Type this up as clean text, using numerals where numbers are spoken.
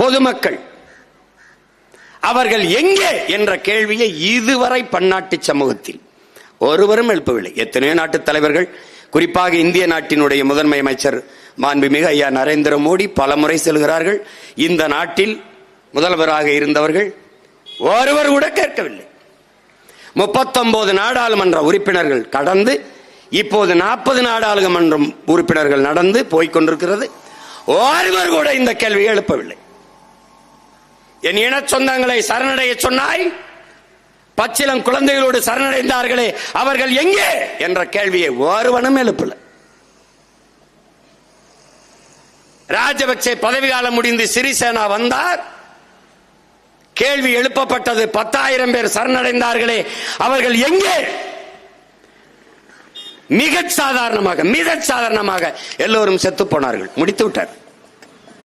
பொதுமக்கள் அவர்கள் எங்கே என்ற கேள்வியை இதுவரை பன்னாட்டு சமூகத்தில் ஒருவரும் எழுப்பவில்லை. எத்தனையோ நாட்டு தலைவர்கள், குறிப்பாக இந்திய நாட்டினுடைய முதன்மை அமைச்சர் மாண்புமிகு ஐயா நரேந்திர மோடி பலமுறை செல்கிறார்கள். இந்த நாட்டில் முதல்வராக இருந்தவர்கள் ஒருவர் கூட கேட்கவில்லை. 39 நாடாளுமன்ற உறுப்பினர்கள் கடந்து இப்போது 40 நாடாளுமன்ற உறுப்பினர்கள் நடந்து போய்கொண்டிருக்கிறது. ஒருவர் கூட இந்த கேள்வியை எழுப்பவில்லை. என் இன சொந்தங்களை சரணடைய சொன்னாய், பச்சிலம் குழந்தைகளோடு சரணடைந்தார்களே அவர்கள் எங்கே என்ற கேள்வியை ஒருவனும் எழுப்பல. ராஜபக்சே பதவிக்காலம் முடிந்து சிறிசேனா வந்தார், கேள்வி எழுப்பப்பட்டது 10,000 பேர் சரணடைந்தார்களே அவர்கள் எங்கே? மிக சாதாரணமாக எல்லோரும் செத்து போனார்கள், முடித்து விட்டார்.